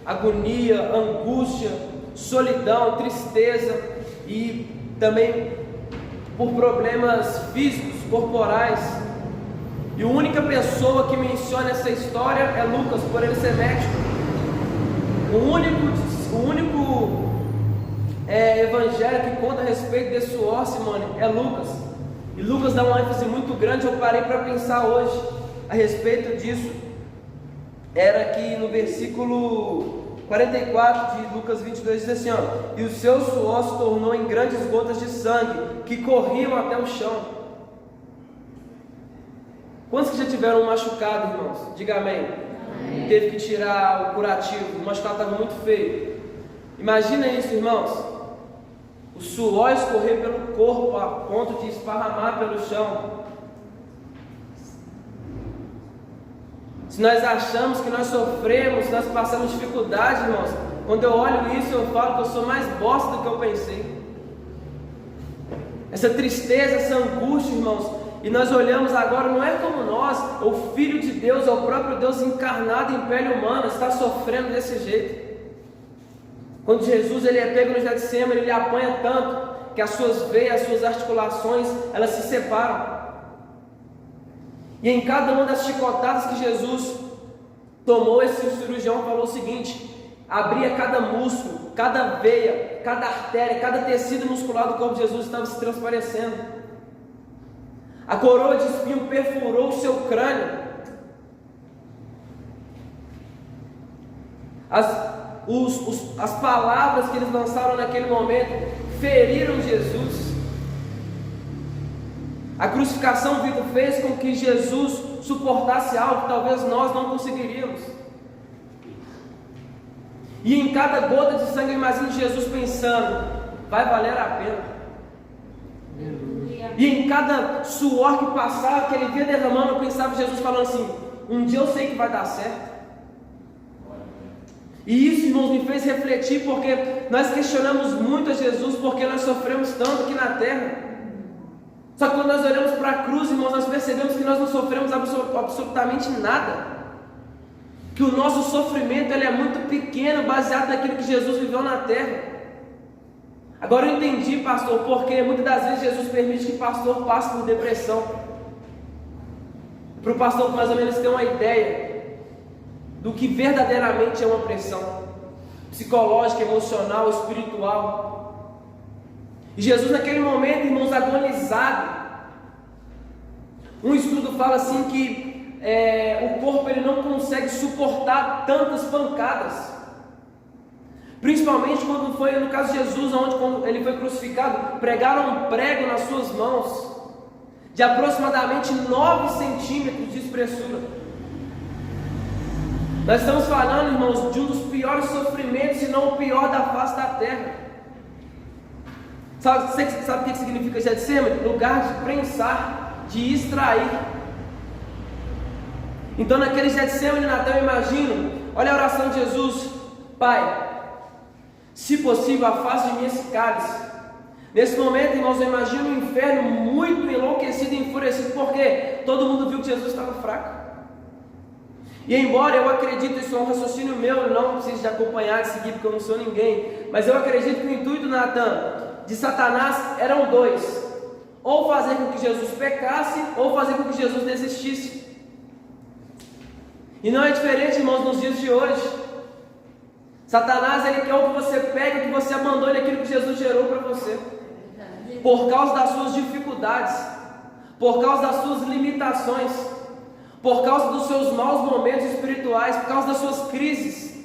agonia, angústia, solidão, tristeza e também por problemas físicos, corporais. E a única pessoa que menciona essa história é Lucas, por ele ser médico. O único evangelho que conta a respeito desse suor, Simone, é Lucas. E Lucas dá uma ênfase muito grande. Eu parei para pensar hoje a respeito disso. Era que no versículo 44 de Lucas 22 diz assim, ó: e o seu suor se tornou em grandes gotas de sangue que corriam até o chão. Quantos que já tiveram um machucado, irmãos? Diga amém. Amém. Teve que tirar o curativo, o machucado estava muito feio. Imagina isso, irmãos. O suor escorrer pelo corpo a ponto de esparramar pelo chão. Se nós achamos que nós sofremos, nós passamos dificuldade, irmãos, quando eu olho isso, eu falo que eu sou mais bosta do que eu pensei. Essa tristeza, essa angústia, irmãos, e nós olhamos agora, não é como nós, o Filho de Deus, é o próprio Deus encarnado em pele humana, está sofrendo desse jeito. Quando Jesus ele é pego no Getsemane, ele apanha tanto que as suas veias, as suas articulações, elas se separam. E em cada uma das chicotadas que Jesus tomou, esse cirurgião falou o seguinte: abria cada músculo, cada veia, cada artéria, cada tecido muscular do corpo de Jesus estava se transparecendo. A coroa de espinho perfurou o seu crânio. As palavras que eles lançaram naquele momento feriram Jesus. A crucificação, Vitor, fez com que Jesus suportasse algo que talvez nós não conseguiríamos. E em cada gota de sangue, eu imagino Jesus pensando: vai valer a pena. E em cada suor que passava, que ele via derramando, eu pensava Jesus falando assim: um dia eu sei que vai dar certo. E isso, irmãos, me fez refletir, porque nós questionamos muito a Jesus porque nós sofremos tanto aqui na terra. Só que quando nós olhamos para a cruz, irmãos, nós percebemos que nós não sofremos absolutamente nada. Que o nosso sofrimento ele é muito pequeno, baseado naquilo que Jesus viveu na terra. Agora eu entendi, pastor, porque muitas das vezes Jesus permite que o pastor passe por depressão. Para o pastor mais ou menos ter uma ideia do que verdadeiramente é uma pressão psicológica, emocional, espiritual. E Jesus naquele momento, irmãos, agonizado. Um estudo fala assim que o corpo ele não consegue suportar tantas pancadas. Principalmente quando foi no caso de Jesus, onde quando ele foi crucificado, pregaram um prego nas suas mãos de aproximadamente 9 centímetros de espessura. Nós estamos falando, irmãos, de um dos piores sofrimentos, se não o pior da face da terra. Sabe o que significa Getsemane? Lugar de prensar, de extrair. Então naquele Getsemane, Natal, eu imagino, olha a oração de Jesus: Pai, se possível, afaste de mim esse cálice. Nesse momento, irmãos, eu imagino o inferno muito enlouquecido e enfurecido, porque todo mundo viu que Jesus estava fraco. E embora eu acredite, isso é um raciocínio meu, eu não preciso de acompanhar, de seguir, porque eu não sou ninguém, mas eu acredito que o intuito, Natan, de Satanás eram dois: ou fazer com que Jesus pecasse, ou fazer com que Jesus desistisse. E não é diferente, irmãos, nos dias de hoje. Satanás, ele quer que você pegue, que você abandone aquilo que Jesus gerou para você, por causa das suas dificuldades, por causa das suas limitações, por causa dos seus maus momentos espirituais, por causa das suas crises,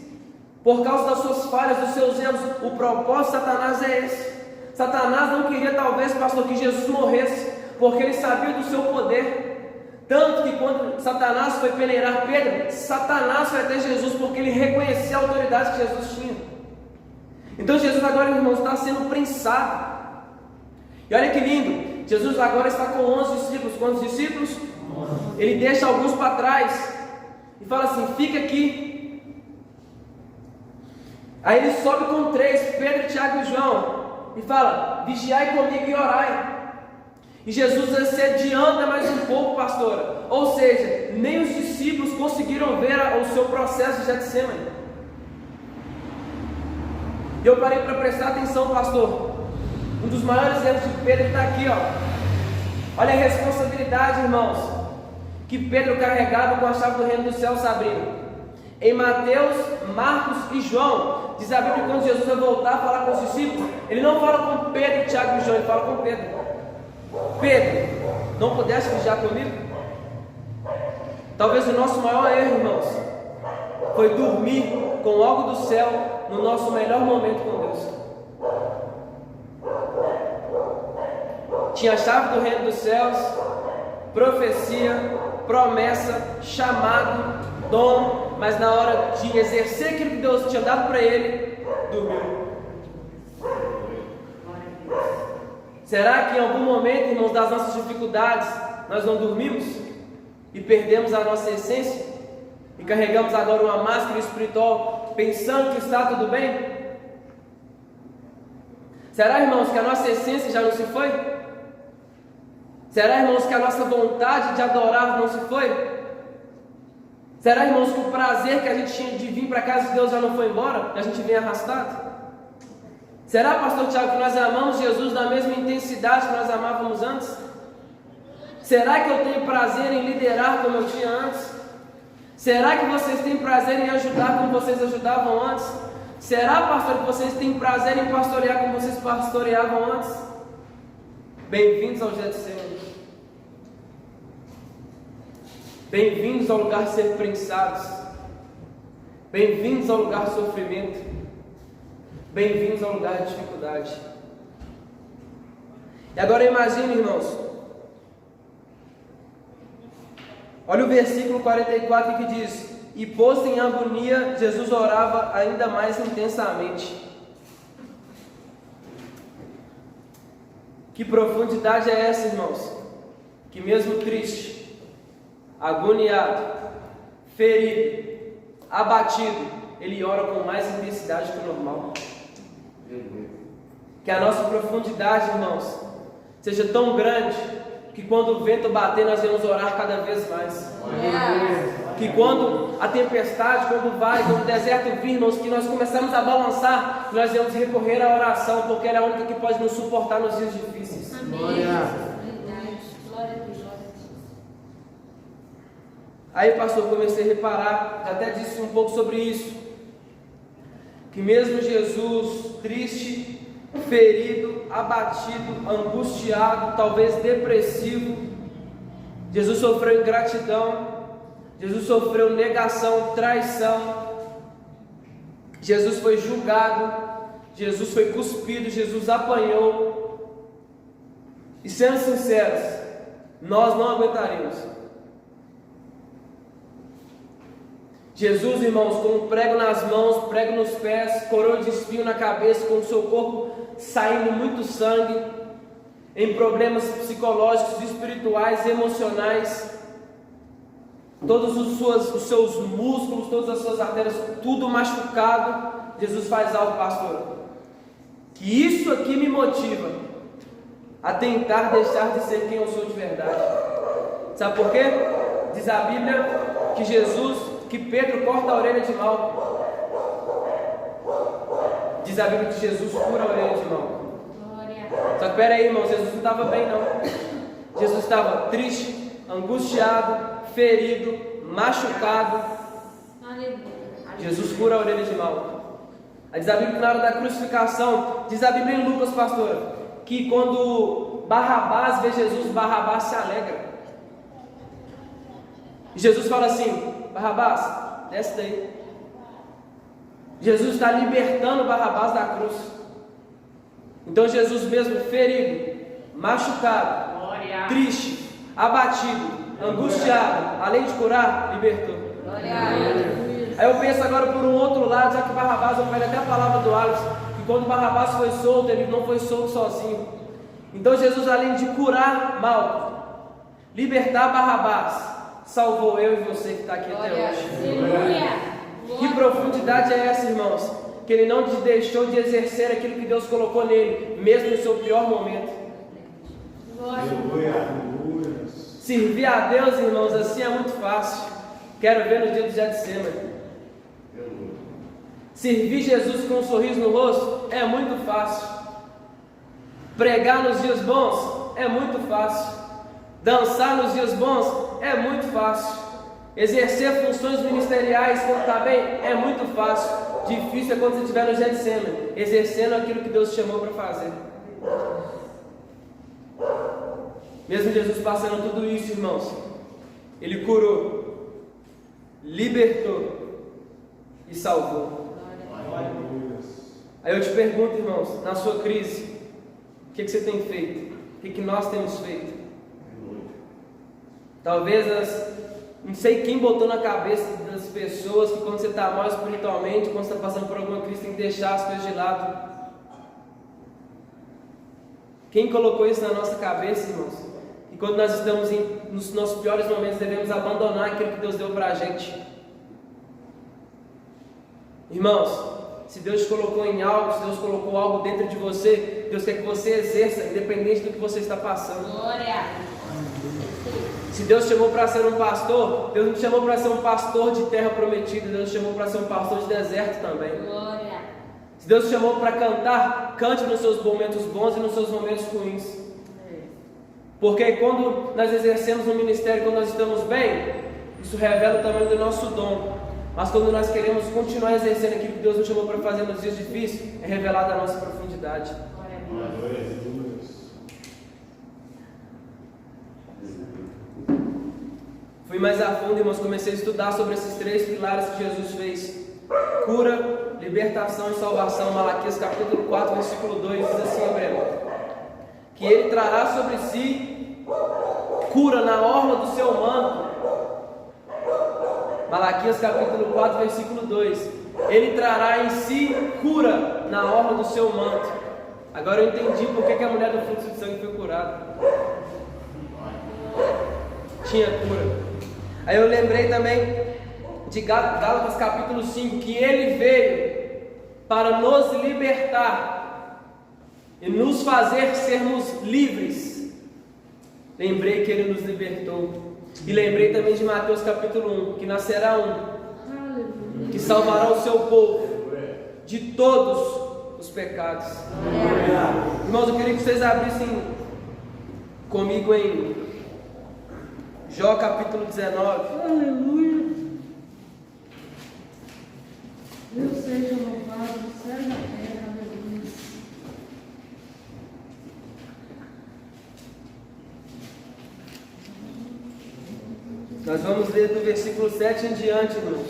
por causa das suas falhas, dos seus erros. O propósito de Satanás é esse. Satanás não queria, talvez, pastor, que Jesus morresse, porque ele sabia do seu poder. Tanto que quando Satanás foi peneirar Pedro, Satanás foi até Jesus, porque ele reconhecia a autoridade que Jesus tinha. Então Jesus agora, irmãos, está sendo prensado. E olha que lindo, Jesus agora está com 11 discípulos. Quantos discípulos? 11. Ele deixa alguns para trás e fala assim: fica aqui. Aí ele sobe com 3, Pedro, Tiago e João, e fala: vigiai comigo e orai. E Jesus se adianta mais um pouco, pastora. Ou seja, nem os discípulos conseguiram ver o seu processo de Getsemane. E eu parei para prestar atenção, pastor. Um dos maiores erros de Pedro está aqui, ó. Olha a responsabilidade, irmãos, que Pedro carregava com a chave do reino do céu, Sabrina. Em Mateus, Marcos e João, diz a Bíblia que quando Jesus vai voltar a falar com os discípulos, ele não fala com Pedro, Tiago e João, ele fala com Pedro. Pedro, não pudeste vigiar comigo? Talvez o nosso maior erro, irmãos, foi dormir com algo do céu no nosso melhor momento com Deus. Tinha a chave do reino dos céus, profecia, promessa, chamado, dom, mas na hora de exercer aquilo que Deus tinha dado para ele, dormiu. Será que em algum momento, irmãos, das nossas dificuldades, nós não dormimos e perdemos a nossa essência e carregamos agora uma máscara espiritual pensando que está tudo bem? Será, irmãos, que a nossa essência já não se foi? Será, irmãos, que a nossa vontade de adorar não se foi? Será, irmãos, que o prazer que a gente tinha de vir para a casa de Deus já não foi embora? E a gente vem arrastado? Será, pastor Tiago, que nós amamos Jesus na mesma intensidade que nós amávamos antes? Será que eu tenho prazer em liderar como eu tinha antes? Será que vocês têm prazer em ajudar como vocês ajudavam antes? Será, pastor, que vocês têm prazer em pastorear como vocês pastoreavam antes? Bem-vindos ao Getsemane. Bem-vindos ao lugar de ser prensados. Bem-vindos ao lugar de sofrimento. Bem-vindos ao lugar de dificuldade. E agora imagine, irmãos, olha o versículo 44 que diz: e posto em agonia, Jesus orava ainda mais intensamente. Que profundidade é essa, irmãos? Que mesmo triste, agoniado, ferido, abatido, ele ora com mais intensidade que o normal. Que a nossa profundidade, irmãos, seja tão grande que quando o vento bater nós vamos orar cada vez mais. Que quando a tempestade, quando o deserto vir, irmãos, que nós começamos a balançar, nós vamos recorrer à oração, porque ela é a única que pode nos suportar nos dias difíceis. Amém. Glória a Deus. Aí, pastor, comecei a reparar, já até disse um pouco sobre isso, que mesmo Jesus triste, ferido, abatido, angustiado, talvez depressivo, Jesus sofreu ingratidão, Jesus sofreu negação, traição, Jesus foi julgado, Jesus foi cuspido, Jesus apanhou. E sendo sinceros, nós não aguentaremos. Jesus, irmãos, com um prego nas mãos, prego nos pés, coroa de espinho na cabeça, com o seu corpo saindo muito sangue, em problemas psicológicos, espirituais, emocionais, todos os seus músculos, todas as suas artérias, tudo machucado. Jesus faz algo, pastor, que isso aqui me motiva a tentar deixar de ser quem eu sou de verdade. Sabe por quê? Diz a Bíblia que Pedro corta a orelha de Malco. Diz a Bíblia que Jesus cura a orelha de Malco. Só que pera aí, irmão, Jesus não estava bem não. Jesus estava triste, angustiado, ferido, machucado. Jesus cura a orelha de Malco. Aí diz a Bíblia que na hora da crucificação, diz a Bíblia em Lucas, pastor, que quando Barrabás vê Jesus, Barrabás se alegra. E Jesus fala assim: Barrabás, desce daí. Jesus está libertando Barrabás da cruz. Então Jesus mesmo ferido, machucado, triste, abatido, angustiado, além de curar, libertou. Glória a Deus. Aí eu penso agora por um outro lado, já que Barrabás, eu pego até a palavra do Alex, que quando Barrabás foi solto, ele não foi solto sozinho. Então Jesus, além de curar Malco, libertar Barrabás, salvou eu e você que está aqui até hoje. Aleluia. Que profundidade é essa, irmãos? Que ele não deixou de exercer aquilo que Deus colocou nele, mesmo no seu pior momento. Aleluia. Servir a Deus, irmãos, assim é muito fácil. Quero ver no dia do Getsemane. Servir Jesus com um sorriso no rosto é muito fácil. Pregar nos dias bons é muito fácil. Dançar nos dias bons é muito fácil. Exercer funções ministeriais quando está bem é muito fácil. Difícil é quando você estiver no Getsemane, exercendo aquilo que Deus te chamou para fazer. Mesmo Jesus passando tudo isso, irmãos, Ele curou, libertou e salvou. Aí eu te pergunto, irmãos, na sua crise, o que você tem feito? O que nós temos feito? Talvez não sei quem botou na cabeça das pessoas que quando você está mal espiritualmente, quando você está passando por alguma crise, tem que deixar as coisas de lado. Quem colocou isso na nossa cabeça, irmãos? E quando nós estamos nos nossos piores momentos, devemos abandonar aquilo que Deus deu para a gente. Irmãos, se Deus te colocou em algo, se Deus colocou algo dentro de você, Deus quer que você exerça, independente do que você está passando. Glória. Se Deus te chamou para ser um pastor, Deus não te chamou para ser um pastor de terra prometida, Deus te chamou para ser um pastor de deserto também. Glória. Se Deus te chamou para cantar, cante nos seus momentos bons e nos seus momentos ruins. Porque quando nós exercemos um ministério, quando nós estamos bem, isso revela o tamanho do nosso dom. Mas quando nós queremos continuar exercendo aquilo que Deus nos chamou para fazer nos dias difíceis, é revelada a nossa profundidade. Glória a Deus. Fui mais a fundo, irmãos, comecei a estudar sobre esses 3 pilares que Jesus fez: cura, libertação e salvação. Malaquias capítulo 4, versículo 2 diz assim, Gabriel, que Ele trará sobre si cura na orla do seu manto. Malaquias capítulo 4, versículo 2, Ele trará em si cura na orla do seu manto. Agora eu entendi por que a mulher do fluxo de sangue foi curada. Tinha cura. Aí eu lembrei também de Gálatas capítulo 5, que Ele veio para nos libertar e nos fazer sermos livres. Lembrei que Ele nos libertou. E lembrei também de Mateus capítulo 1, que nascerá um que salvará o seu povo de todos os pecados. Irmãos, eu queria que vocês abrissem comigo em Jó capítulo 19. Aleluia. Deus seja louvado no céu e na terra. Aleluia. Nós vamos ler do versículo 7 em diante, irmãos.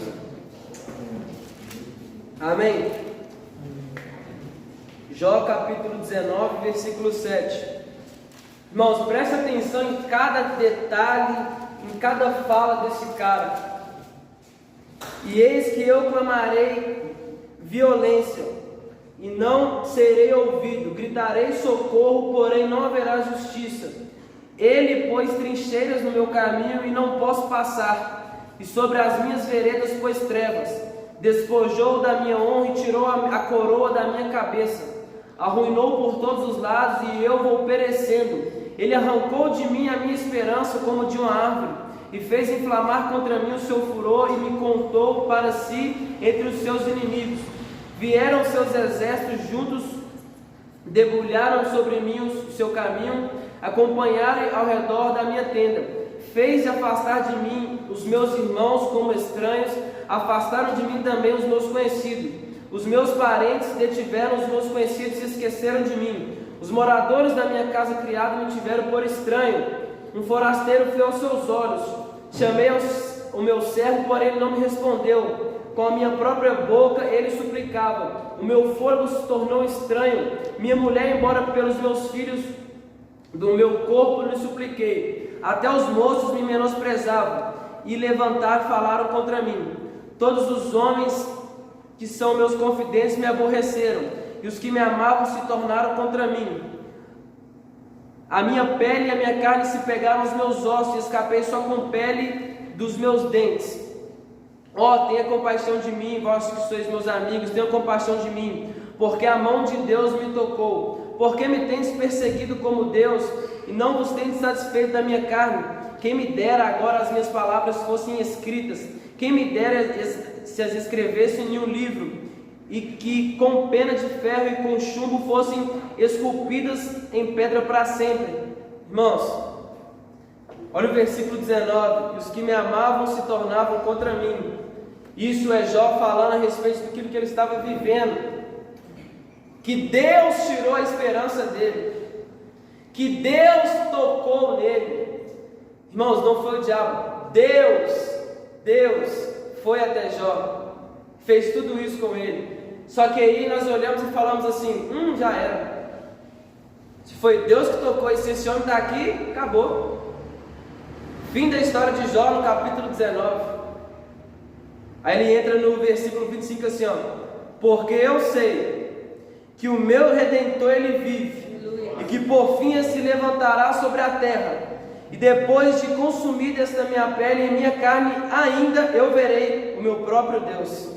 Amém? Jó capítulo 19, versículo 7. Irmãos, preste atenção em cada detalhe, em cada fala desse cara. E eis que eu clamarei violência, e não serei ouvido. Gritarei socorro, porém não haverá justiça. Ele pôs trincheiras no meu caminho e não posso passar, e sobre as minhas veredas pôs trevas. Despojou da minha honra e tirou a coroa da minha cabeça. Arruinou por todos os lados e eu vou perecendo. Ele arrancou de mim a minha esperança como de uma árvore, e fez inflamar contra mim o seu furor, e me contou para si entre os seus inimigos. Vieram seus exércitos juntos, debulharam sobre mim o seu caminho, acompanharam ao redor da minha tenda. Fez afastar de mim os meus irmãos como estranhos, afastaram de mim também os meus conhecidos. Os meus parentes detiveram os meus conhecidos e se esqueceram de mim. Os moradores da minha casa criada me tiveram por estranho. Um forasteiro foi aos seus olhos. Chamei o meu servo, porém ele não me respondeu. Com a minha própria boca ele suplicava. O meu fôlego se tornou estranho. Minha mulher, embora pelos meus filhos do meu corpo lhe supliquei. Até os moços me menosprezavam e levantaram e falaram contra mim. Todos os homens que são meus confidentes me aborreceram, e os que me amavam se tornaram contra mim. A minha pele e a minha carne se pegaram aos meus ossos, e escapei só com pele dos meus dentes. Ó, tenha compaixão de mim, vós que sois meus amigos, tenha compaixão de mim, porque a mão de Deus me tocou. Porque me tendes perseguido como Deus, e não vos tendes satisfeito da minha carne? Quem me dera agora as minhas palavras fossem escritas, quem me dera se as escrevesse em um livro, e que com pena de ferro e com chumbo fossem esculpidas em pedra para sempre. Irmãos, olha o versículo 19: e os que me amavam se tornavam contra mim. Isso é Jó falando a respeito daquilo que ele estava vivendo, que Deus tirou a esperança dele, que Deus tocou nele. Irmãos, não foi o diabo, Deus foi até Jó, fez tudo isso com ele. Só que aí nós olhamos e falamos assim, já era. Se foi Deus que tocou e se esse homem está aqui, acabou. Fim da história de Jó no capítulo 19. Aí ele entra no versículo 25 assim, ó: porque eu sei que o meu Redentor ele vive, e que por fim se levantará sobre a terra, e depois de consumida esta minha pele e minha carne, ainda eu verei o meu próprio Deus.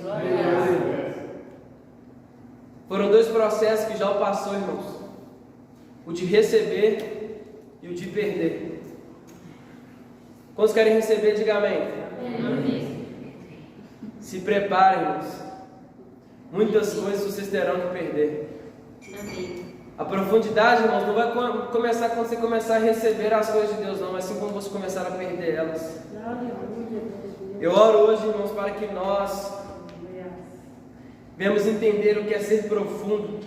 Foram dois processos que Jó passou, irmãos: o de receber e o de perder. Quantos querem receber? Diga amém. Se preparem, irmãos. Muitas coisas vocês terão que perder. A profundidade, irmãos, não vai começar quando você começar a receber as coisas de Deus, não, mas sim quando você começar a perder elas. Eu oro hoje, irmãos, para que nós venhamos entender o que é ser profundo,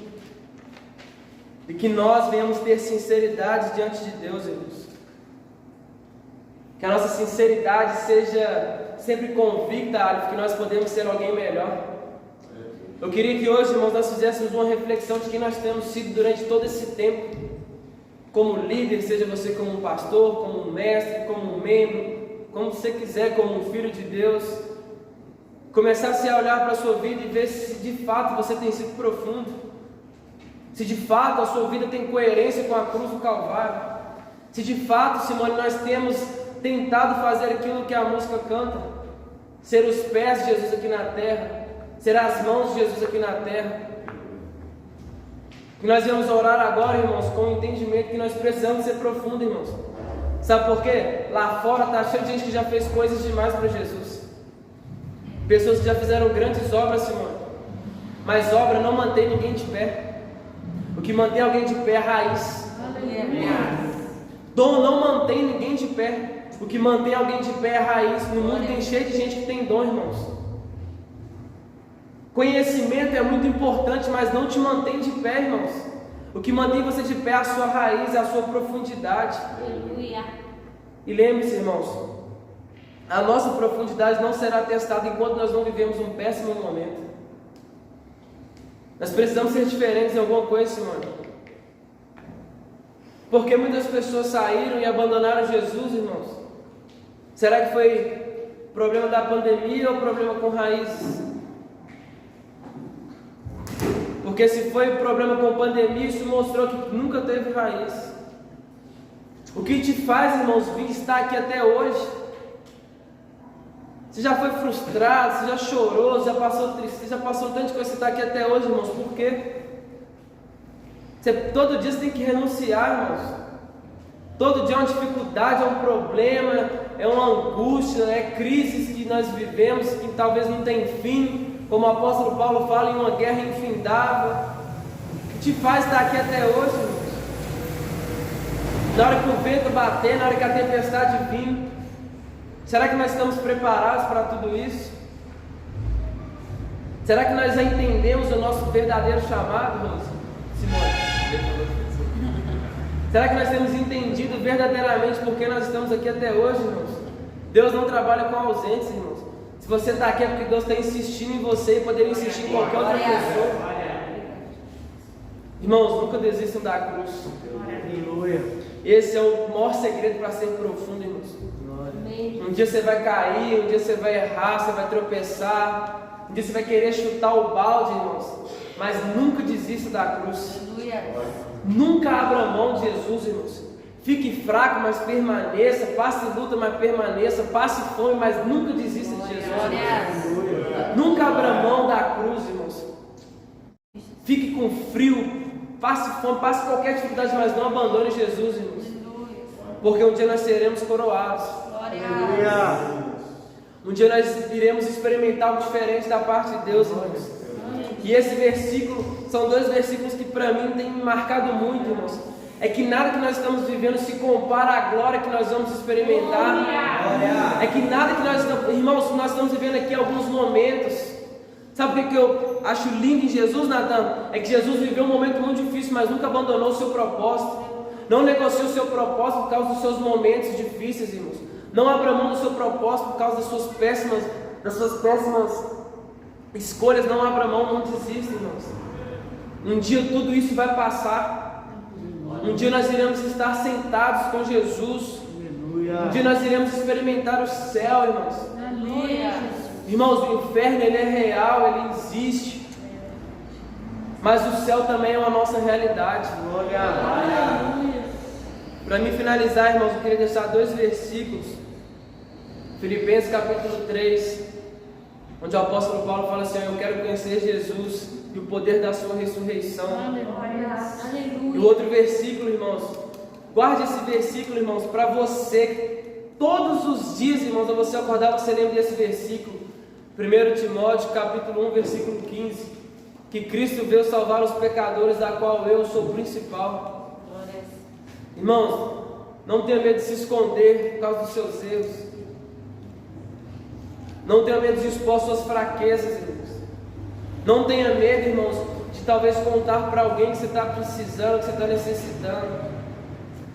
e que nós venhamos ter sinceridade diante de Deus, irmãos. Que a nossa sinceridade seja sempre convicta, que nós podemos ser alguém melhor. Eu queria que hoje, irmãos, nós fizéssemos uma reflexão de quem nós temos sido durante todo esse tempo, como líder, seja você como um pastor, como um mestre, como um membro, como você quiser, como um filho de Deus. Começar a olhar para a sua vida e ver se de fato você tem sido profundo, se de fato a sua vida tem coerência com a cruz do Calvário, se de fato, Simone, nós temos tentado fazer aquilo que a música canta, ser os pés de Jesus aqui na terra, ser as mãos de Jesus aqui na terra. Que nós vamos orar agora, irmãos, com o entendimento que nós precisamos ser profundo, irmãos. Sabe por quê? Lá fora está cheio de gente que já fez coisas demais para Jesus, pessoas que já fizeram grandes obras, Simone, mas obra não mantém ninguém de pé. O que mantém alguém de pé é a raiz. Dom não mantém ninguém de pé. O que mantém alguém de pé é a raiz. No mundo tem cheio de gente que tem dom, irmãos. Conhecimento é muito importante, mas não te mantém de pé, irmãos. O que mantém você de pé é a sua raiz, é a sua profundidade. E lembre-se, irmãos, a nossa profundidade não será testada enquanto nós não vivemos um péssimo momento. Nós precisamos ser diferentes em alguma coisa, Simone. Porque muitas pessoas saíram e abandonaram Jesus, irmãos. Será que foi problema da pandemia ou problema com raízes? Porque se foi problema com pandemia, isso mostrou que nunca teve raiz. O que te faz, irmãos, vir estar aqui até hoje? Você já foi frustrado, você já chorou, você já passou tristeza, já passou tanto de coisa, você está aqui até hoje, irmãos. Por quê? Todo dia você tem que renunciar, irmãos. Todo dia é uma dificuldade, é um problema, é uma angústia, é crises que nós vivemos, que talvez não tem fim, como o apóstolo Paulo fala, em uma guerra infindável. O que te faz estar aqui até hoje, irmãos? Na hora que o vento bater, na hora que a tempestade vir, será que nós estamos preparados para tudo isso? Será que nós já entendemos o nosso verdadeiro chamado, irmãos? Simone? Será que nós temos entendido verdadeiramente por que nós estamos aqui até hoje, irmãos? Deus não trabalha com ausência, irmãos. Se você está aqui é porque Deus está insistindo em você e poderia insistir em qualquer outra pessoa. Irmãos, nunca desistam da cruz. Aleluia. esse é o maior segredo para ser profundo, irmãos. Amém. Um dia você vai cair, um dia você vai errar, você vai tropeçar, um dia você vai querer chutar o balde, irmãos, mas nunca desista da cruz. Aleluia. Nunca abra mão de Jesus, irmãos. Fique fraco, mas permaneça. Passe luta, mas permaneça. Passe fome, mas nunca desista de Jesus. Glória. Nunca abra mão da cruz, irmãos. Fique com frio, passe fome, passe qualquer dificuldade, mas não abandone Jesus, irmãos. Porque um dia nós seremos coroados. Glória. Um dia nós iremos experimentar algo diferente da parte de Deus, irmãos. E esse versículo, são dois versículos que para mim têm me marcado muito, irmãos. É que nada que nós estamos vivendo se compara à glória que nós vamos experimentar. É que nada que nós estamos, irmãos, nós estamos vivendo aqui alguns momentos. Sabe o que eu acho lindo em Jesus, Natan? É que Jesus viveu um momento muito difícil, mas nunca abandonou o seu propósito. Não negociou o seu propósito por causa dos seus momentos difíceis, irmãos. Não abra mão do seu propósito por causa das suas péssimas escolhas. Não abra mão, não desista, irmãos. Um dia tudo isso vai passar. Um dia nós iremos estar sentados com Jesus. Um dia nós iremos experimentar o céu, irmãos. Aleluia. Irmãos, o inferno ele é real, ele existe. Mas o céu também é a nossa realidade. Para me finalizar, irmãos, eu queria deixar dois versículos. Filipenses capítulo 3, onde o apóstolo Paulo fala assim: eu quero conhecer Jesus e o poder da sua ressurreição. E o outro versículo, irmãos, guarde esse versículo, irmãos, para você, todos os dias, irmãos, ao você acordar, você lembra desse versículo. 1 Timóteo capítulo 1, versículo 15, que Cristo veio salvar os pecadores, da qual eu sou o principal. Irmãos, não tenha medo de se esconder por causa dos seus erros. Não tenha medo de expor suas fraquezas, irmãos. Não tenha medo, irmãos, de talvez contar para alguém que você está precisando, que você está necessitando.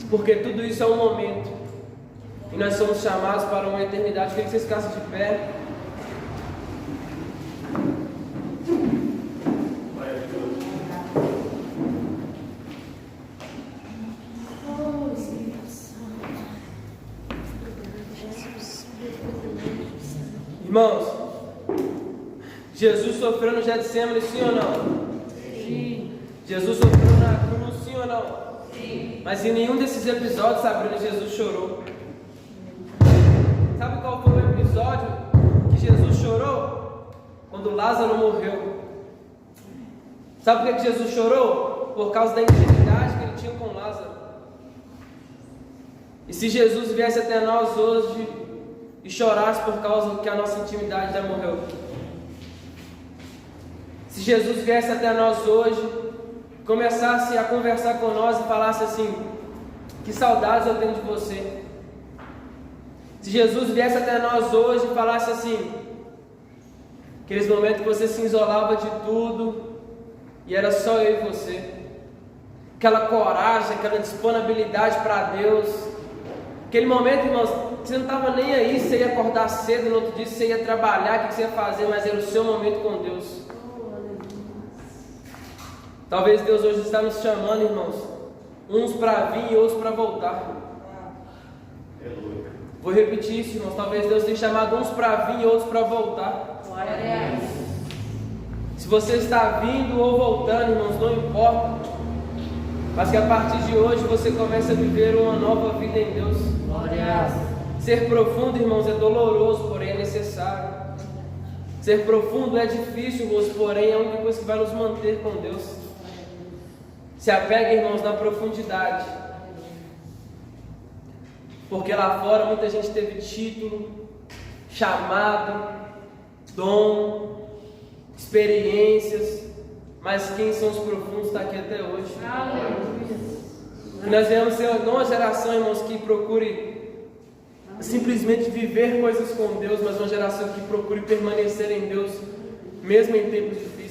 Porque tudo isso é um momento. E nós somos chamados para uma eternidade. Queria que vocês ficassem de pé. Irmãos, Jesus sofreu no Getsemane, sim ou não? Sim. Jesus sofreu na cruz, sim ou não? Sim. Mas em nenhum desses episódios, Sabrina, Jesus chorou. Sabe qual foi o episódio que Jesus chorou? Quando Lázaro morreu. Sabe por que Jesus chorou? Por causa da intimidade que ele tinha com Lázaro. E se Jesus viesse até nós hoje e chorasse por causa que a nossa intimidade já morreu? Se Jesus viesse até nós hoje, começasse a conversar com nós e falasse assim: que saudades eu tenho de você. Se Jesus viesse até nós hoje e falasse assim: aqueles momentos que você se isolava de tudo e era só eu e você, aquela coragem, aquela disponibilidade para Deus, aquele momento, irmãos, você não estava nem aí, você ia acordar cedo, no outro dia você ia trabalhar, o que você ia fazer, mas era o seu momento com Deus. Talvez Deus hoje está nos chamando, irmãos, uns para vir e outros para voltar. Vou repetir isso, irmãos. Talvez Deus tenha chamado uns para vir e outros para voltar. Se você está vindo ou voltando, irmãos, não importa, mas que a partir de hoje você comece a viver uma nova vida em Deus. Ser profundo, irmãos, é doloroso, porém é necessário. Ser profundo é difícil, irmãos, porém é a única coisa que vai nos manter com Deus. Se apega, irmãos, na profundidade. Porque lá fora muita gente teve título, chamado, dom, experiências, mas quem são os profundos está aqui até hoje. E nós devemos ser uma geração, irmãos, que procure simplesmente viver coisas com Deus, mas uma geração que procure permanecer em Deus, mesmo em tempos difíceis.